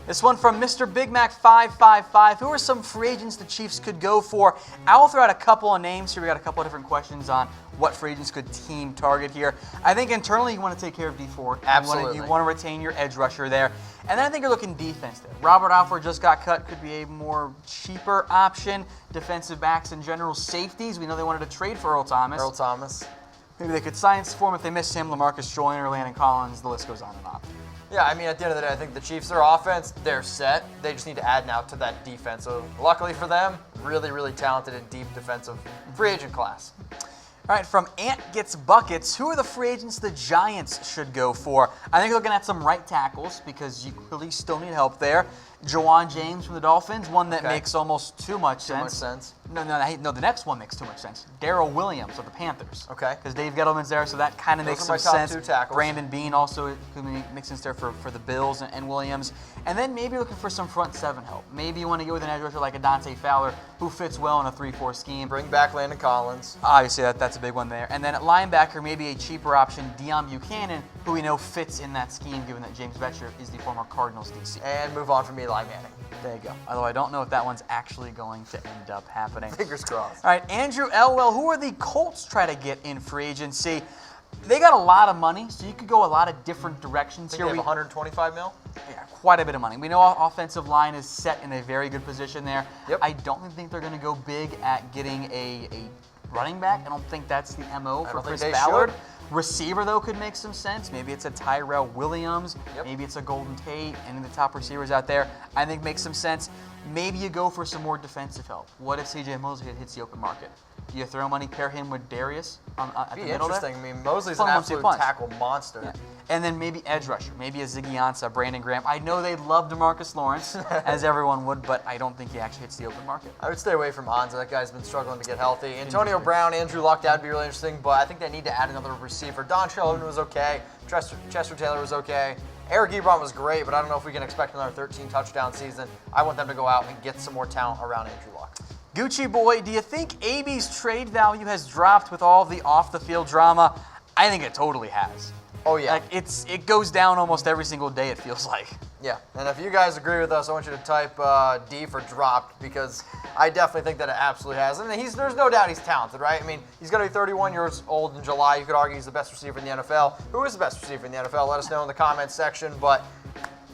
This one from Mr. Big Mac 555. Who are some free agents the Chiefs could go for? I will throw out a couple of names here. We got a couple of different questions on what free agents could team target here. I think internally you want to take care of D Ford. Absolutely. You want to retain your edge rusher there. And then I think you're looking defense there. Robert Alford just got cut. Could be a more cheaper option. Defensive backs in general. Safeties. We know they wanted to trade for Earl Thomas. Maybe they could sign for him if they miss him. LaMarcus Joyner, Landon Collins. The list goes on and on. Yeah, I mean, at the end of the day, I think the Chiefs, their offense, they're set. They just need to add now to that defense. So luckily for them, really, really talented and deep defensive free agent class. All right, from Ant Gets Buckets, who are the free agents the Giants should go for? I think looking at some right tackles because you clearly still need help there. Jawan James from the Dolphins, one that makes almost too much sense. No, the next one makes too much sense. Darrell Williams of the Panthers. Okay. Because Dave Gettleman's there, so that kind of makes some sense. Two tackles. Brandon Beane also could make sense there for the Bills and Williams. And then maybe looking for some front seven help. Maybe you want to go with an edge rusher like a Dante Fowler who fits well in a 3-4 scheme. Bring back Landon Collins. Obviously, that's a big one there. And then at linebacker, maybe a cheaper option, Deion Buchanan, who we know fits in that scheme, given that James Bettcher is the former Cardinals DC. And move on from Eli Manning. There you go. Although I don't know if that one's actually going to end up happening. Fingers crossed. All right, Andrew Elwell, who are the Colts try to get in free agency? They got a lot of money, so you could go a lot of different directions here. We have 125 mil? Yeah, quite a bit of money. We know our offensive line is set in a very good position there. Yep. I don't think they're going to go big at getting a running back. I don't think that's the MO for Chris Ballard. Receiver, though, could make some sense. Maybe it's a Tyrell Williams. Yep. Maybe it's a Golden Tate. Any of the top receivers out there, I think makes some sense. Maybe you go for some more defensive help. What if C.J. Mosley hits the open market? Do you throw money, pair him with Darius at the middle there? Interesting. I mean, Mosley's an absolute tackle monster. Yeah. And then maybe edge rusher, maybe a Ziggy Ansah, Brandon Graham. I know they'd love DeMarcus Lawrence, as everyone would, but I don't think he actually hits the open market. I would stay away from Ansah. That guy's been struggling to get healthy. Antonio Brown, Andrew Luck, that'd be really interesting, but I think they need to add another receiver. Don Sheldon was okay. Chester Taylor was okay. Eric Ebron was great, but I don't know if we can expect another 13-touchdown season. I want them to go out and get some more talent around Andrew Luck. Gucci boy, do you think AB's trade value has dropped with all the off-the-field drama? I think it totally has. Oh, yeah. Like it goes down almost every single day, it feels like. Yeah, and if you guys agree with us, I want you to type D for dropped, because I definitely think that it absolutely has. And there's no doubt he's talented, right? I mean, he's going to be 31 years old in July. You could argue he's the best receiver in the NFL. Who is the best receiver in the NFL? Let us know in the comments section, but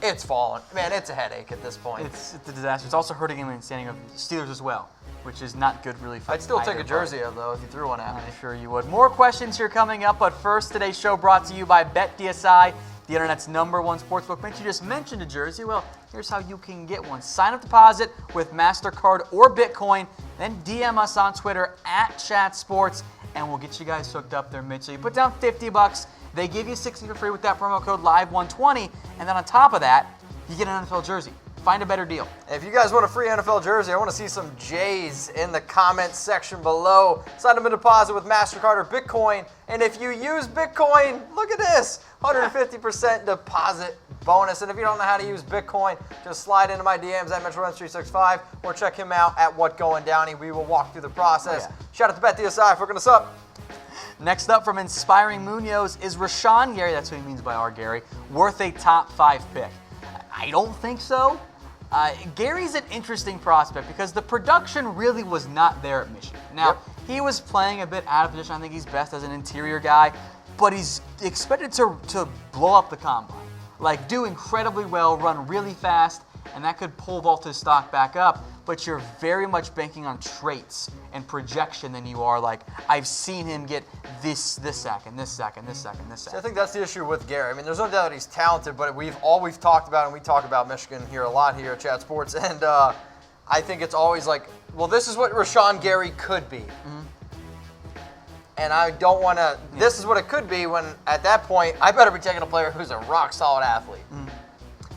it's fallen. Man, it's a headache at this point. It's a disaster. It's also hurting him in standing of Steelers as well, which is not good really for I'd still take a jersey of, though, if you threw one at me. I'm sure you would. More questions here coming up, but first, today's show brought to you by BetDSI, the internet's #1 sportsbook. Mitch, you just mentioned a jersey. Well, here's how you can get one. Sign up deposit with MasterCard or Bitcoin, then DM us on Twitter @ChatSports, and we'll get you guys hooked up there, Mitch. So you put down $50, they give you $60 for free with that promo code LIVE120, and then on top of that, you get an NFL jersey. Find a better deal. If you guys want a free NFL jersey, I want to see some J's in the comments section below. Sign up a deposit with MasterCard or Bitcoin. And if you use Bitcoin, look at this, 150% deposit bonus. And if you don't know how to use Bitcoin, just slide into my DMs at Mitchell Renz 365 or check him out at What Going Downey. We will walk through the process. Shout out to BetDSI for hooking us up. Next up from Inspiring Munoz is Rashan Gary, that's what he means by our Gary, worth a top 5 pick. I don't think so. Gary's an interesting prospect because the production really was not there at Michigan. Now, he was playing a bit out of position. I think he's best as an interior guy, but he's expected to blow up the combine. Like, do incredibly well, run really fast, and that could pull Volta's stock back up, but you're very much banking on traits and projection than you are like, I've seen him get this sack and this sack and this sack and this sack. See, I think that's the issue with Gary. I mean, there's no doubt he's talented, but we've talked about, and we talk about Michigan here a lot here at Chat Sports, and I think it's always like, well, this is what Rashan Gary could be. Mm-hmm. And I don't want to, this is what it could be, when at that point, I better be taking a player who's a rock-solid athlete. Mm-hmm.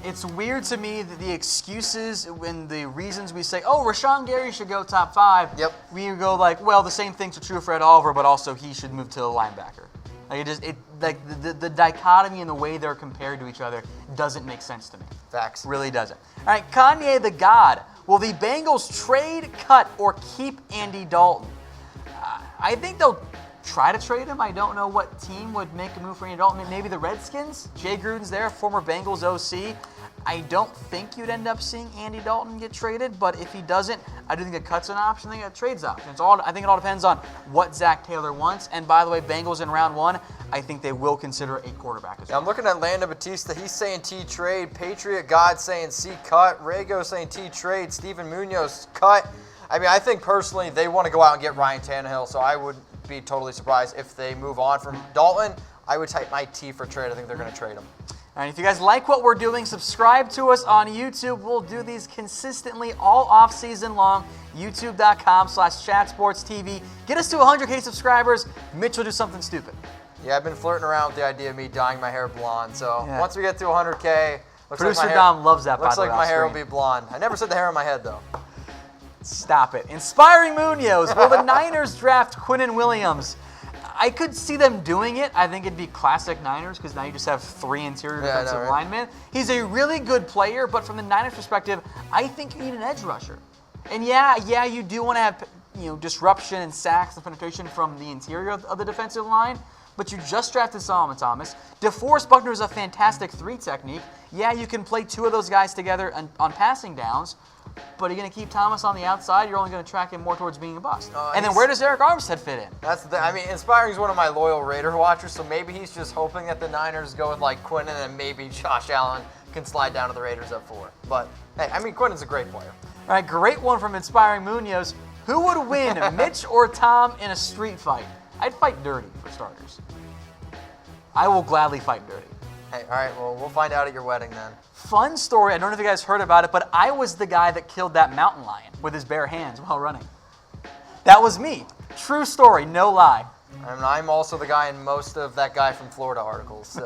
It's weird to me that the excuses and the reasons we say, oh, Rashan Gary should go top 5. Yep. We go like, well, the same things are true for Ed Oliver, but also he should move to the linebacker. Like the dichotomy in the way they're compared to each other doesn't make sense to me. Facts. Really doesn't. All right, Kanye the God. Will the Bengals trade, cut, or keep Andy Dalton? I think they'll try to trade him. I don't know what team would make a move for Andy Dalton. Maybe the Redskins. Jay Gruden's there, former Bengals OC. I don't think you'd end up seeing Andy Dalton get traded, but if he doesn't, I do think a cut's an option. I think a trade's an option. I think it all depends on what Zach Taylor wants. And by the way, Bengals in round 1, I think they will consider a quarterback as well. I'm looking at Lando Batista. He's saying T trade. Patriot God saying C cut. Rago saying T trade. Steven Munoz cut. I mean, I think personally they want to go out and get Ryan Tannehill, so I would be totally surprised if they move on from Dalton. I would type my T for trade. I think they're going to trade him. All right, if you guys like what we're doing, subscribe to us on YouTube. We'll do these consistently all off-season long. YouTube.com/chatsportstv. Get us to 100K subscribers. Mitch will do something stupid. Yeah, I've been flirting around with the idea of me dyeing my hair blonde. So once we get to 100K, Producer Dom loves that. Looks like my hair will be blonde. I never said the hair on my head though. Stop it. Inspiring Munoz. Will the Niners draft Quinnen Williams? I could see them doing it. I think it'd be classic Niners because now you just have 3 interior defensive linemen. He's a really good player, but from the Niners' perspective, I think you need an edge rusher. And yeah, you do want to have disruption and sacks and penetration from the interior of the defensive line, but you just drafted Solomon Thomas. DeForest Buckner is a fantastic 3 technique. Yeah, you can play 2 of those guys together on passing downs, but are you going to keep Thomas on the outside? You're only going to track him more towards being a bust. And then where does Eric Armstead fit in? Inspiring is one of my loyal Raider watchers, so maybe he's just hoping that the Niners go with like Quinnen and maybe Josh Allen can slide down to the Raiders at 4. But hey, Quinnen's a great player. All right, great one from Inspiring Munoz. Who would win, Mitch or Tom, in a street fight? I'd fight dirty for starters. I will gladly fight dirty. Hey, all right, well, we'll find out at your wedding then. Fun story, I don't know if you guys heard about it, but I was the guy that killed that mountain lion with his bare hands while running. That was me. True story, no lie. And I'm also the guy in most of that guy from Florida articles. So.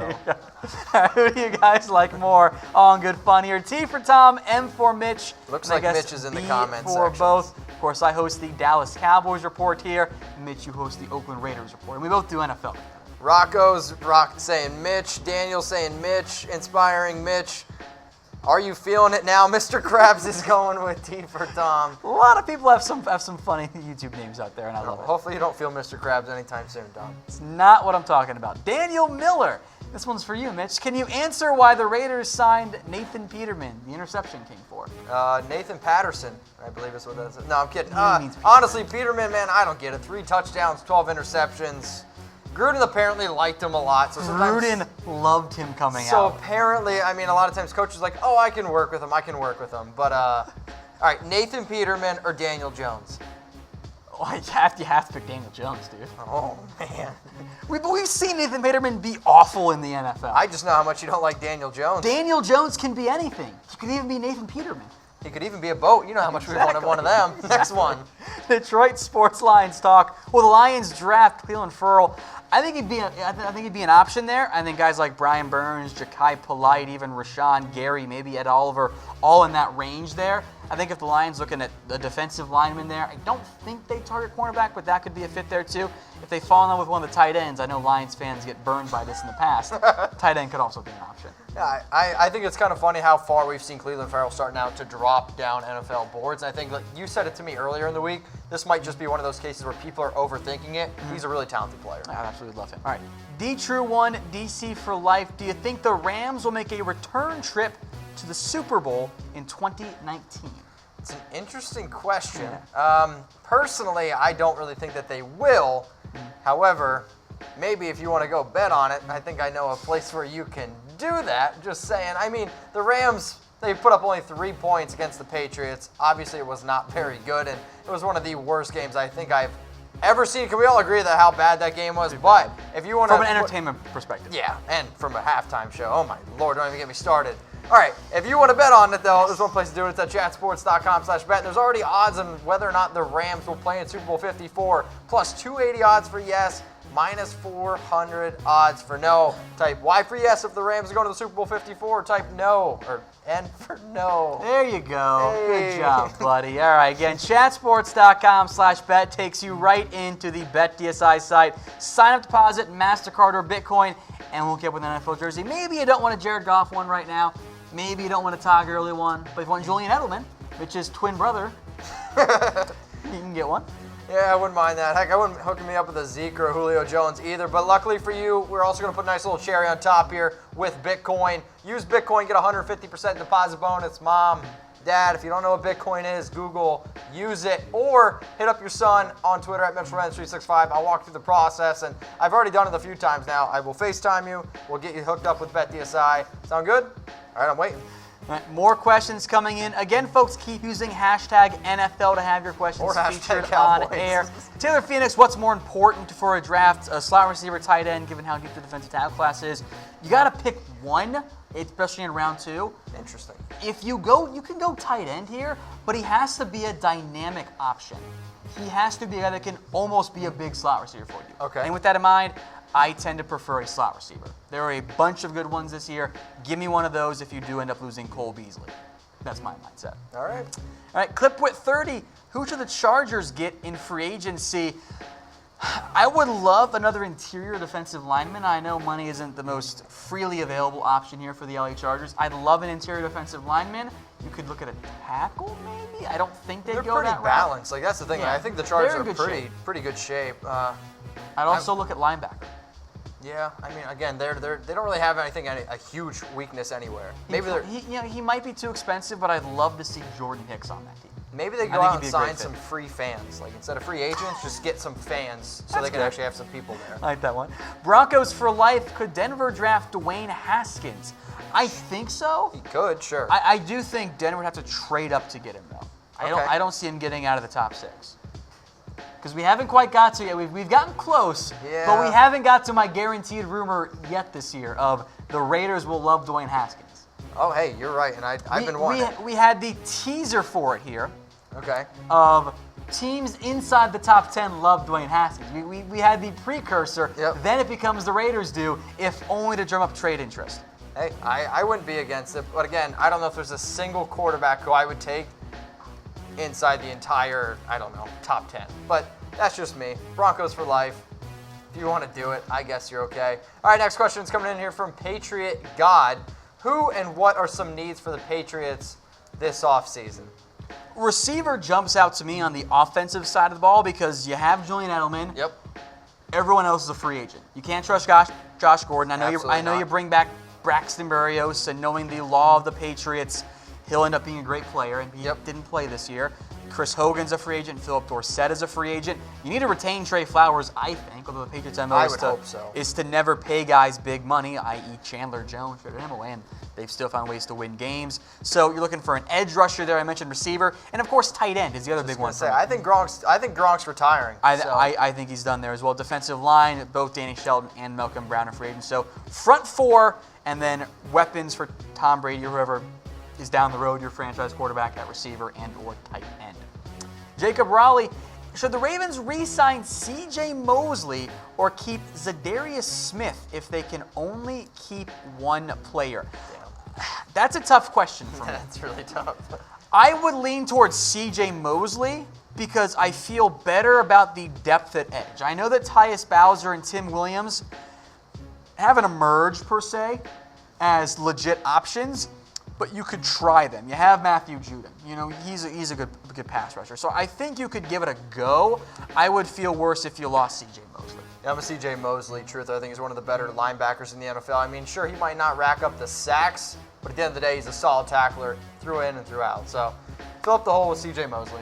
Who do you guys like more? All in good fun here. T for Tom, M for Mitch. Looks like Mitch is in the comments for section. Both. Of course, I host the Dallas Cowboys report here. Mitch, you host the Oakland Raiders report. And we both do NFL. Rocco's saying Mitch. Daniel saying Mitch. Inspiring Mitch. Are you feeling it now? Mr. Krabs is going with T for Tom. A lot of people have some funny YouTube names out there, and I love it. Hopefully you don't feel Mr. Krabs anytime soon, Tom. It's not what I'm talking about. Daniel Miller. This one's for you, Mitch. Can you answer why the Raiders signed Nathan Peterman, the interception king, for? Nathan Patterson, I believe is what that is. No, I'm kidding. Honestly, Peterman, man, I don't get it. 3 touchdowns, 12 interceptions. Gruden apparently liked him a lot. So Gruden loved him coming out. So apparently, a lot of times coaches are like, oh, I can work with him. But, all right, Nathan Peterman or Daniel Jones? Oh, you have to pick Daniel Jones, dude. Oh, man. We've seen Nathan Peterman be awful in the NFL. I just know how much you don't like Daniel Jones. Daniel Jones can be anything. He could even be Nathan Peterman. He could even be a boat. You know how much we wanted one of them. Next one. Detroit Sports Lions talk. Will the Lions draft Clelin Ferrell? I think he'd be an option there. I think guys like Brian Burns, Ja'Kai Polite, even Rashan Gary, maybe Ed Oliver, all in that range there. I think if the Lions looking at the defensive lineman there, I don't think they target cornerback, but that could be a fit there too. If they fall in love with one of the tight ends, I know Lions fans get burned by this in the past. Tight end could also be an option. Yeah, I think it's kind of funny how far we've seen Clelin Ferrell starting out to drop down NFL boards. And I think, like you said it to me earlier in the week, this might just be one of those cases where people are overthinking it. He's a really talented player. I absolutely love him. All right, D-True1, DC for life. Do you think the Rams will make a return trip to the Super Bowl in 2019? It's an interesting question. Personally, I don't really think that they will. However, maybe if you want to go bet on it, I think I know a place where you can do that. Just saying. The Rams, they put up only 3 points against the Patriots. Obviously, it was not very good, and it was one of the worst games I think I've ever seen. Can we all agree that how bad that game was? But if you want to... From an entertainment perspective. Yeah, and from a halftime show. Oh, my Lord, don't even get me started. All right, if you want to bet on it, though, there's one place to do it. It's at chatsports.com/bet. There's already odds on whether or not the Rams will play in Super Bowl 54, plus 280 odds for yes, minus 400 odds for no. Type Y for yes if the Rams are going to the Super Bowl 54, type no, or N for no. There you go. Hey. Good job, buddy. All right, again, chatsports.com/bet takes you right into the BetDSI site. Sign up deposit, MasterCard or Bitcoin, and we'll get with an NFL jersey. Maybe you don't want a Jared Goff one right now. Maybe you don't want a Todd Gurley one. But if you want Julian Edelman, which is twin brother, you can get one. Yeah, I wouldn't mind that. Heck, I wouldn't hook me up with a Zeke or a Julio Jones either. But luckily for you, we're also going to put a nice little cherry on top here with Bitcoin. Use Bitcoin, get a 150% deposit bonus. Mom, Dad, if you don't know what Bitcoin is, Google, use it, or hit up your son on Twitter at Mitchell Renz 365. I'll walk through the process, and I've already done it a few times now. I will FaceTime you. We'll get you hooked up with BetDSI. Sound good? All right, I'm waiting. All right, more questions coming in. Again, folks, keep using hashtag NFL to have your questions Or hashtag featured Cowboys. on air. Taylor Phoenix, what's more important for a draft? A slot receiver, tight end, given how deep the defensive tackle class is. You got to pick one, especially in round 2. Interesting. If you go, you can go tight end here, but he has to be a dynamic option. He has to be a guy that can almost be a big slot receiver for you. Okay. And with that in mind, I tend to prefer a slot receiver. There are a bunch of good ones this year. Give me one of those if you do end up losing Cole Beasley. That's my mindset. All right. All right, clip with 30. Who should the Chargers get in free agency? I would love another interior defensive lineman. I know money isn't the most freely available option here for the LA Chargers. I'd love an interior defensive lineman. You could look at a tackle, maybe. I don't think they'd They're go pretty that route. balanced. Like, that's the thing. Yeah, I think the Chargers they're in are good pretty good shape. I'd also look at linebacker. Yeah, I mean, again, they don't really have a huge weakness anywhere. Maybe He might be too expensive, but I'd love to see Jordan Hicks on that team. maybe they I go think out he'd and be a sign great fit. some free fans. Like, instead of free agents, just get some fans so That's they can good. actually have some people there. I like that one. Broncos for life. Could Denver draft Dwayne Haskins? I think so. He could, sure. I do think Denver would have to trade up to get him, though. Okay. I don't see him getting out of the top 6. Because we haven't quite got to yet. We've gotten close, Yeah. but we haven't got to my guaranteed rumor yet this year of the Raiders will love Dwayne Haskins. Oh, hey, you're right, and I've been wanting it. We had the teaser for it here Okay. of teams inside the top 10 love Dwayne Haskins. We had the precursor. Yep. Then it becomes the Raiders do, if only to drum up trade interest. Hey, I wouldn't be against it, but again, I don't know if there's a single quarterback who I would take inside the entire, top 10. But that's just me. Broncos for life. If you want to do it, I guess you're okay. All right, next question is coming in here from Patriot God. Who and what are some needs for the Patriots this offseason? Receiver jumps out to me on the offensive side of the ball because you have Julian Edelman. Yep. Everyone else is a free agent. You can't trust Josh Gordon. I know you bring back Braxton Berrios, and knowing the law of the Patriots, he'll end up being a great player, and he didn't play this year. Chris Hogan's a free agent. Philip Dorsett is a free agent. You need to retain Trey Flowers, I think, although the Patriots' MO is to never pay guys big money, i.e. Chandler Jones, traded him away, and they've still found ways to win games. So you're looking for an edge rusher there. I mentioned receiver, and of course tight end is the other big one. I think Gronk's retiring. I think he's done there as well. Defensive line, both Danny Shelton and Malcolm Brown are free agents. So front 4, and then weapons for Tom Brady or whoever is down the road, your franchise quarterback at receiver and or tight end. Jacob Raleigh, should the Ravens re-sign C.J. Mosley or keep Za'Darius Smith if they can only keep one player? That's a tough question for me. That's really tough. I would lean towards C.J. Mosley because I feel better about the depth at edge. I know that Tyus Bowser and Tim Williams haven't emerged, per se, as legit options, but you could try them. You have Matthew Judon. You know, he's a good pass rusher. So I think you could give it a go. I would feel worse if you lost C.J. Mosley. Yeah, I'm a C.J. Mosley truther. I think he's one of the better linebackers in the NFL. I mean, sure, he might not rack up the sacks, but at the end of the day, he's a solid tackler through in and through out. So fill up the hole with C.J. Mosley.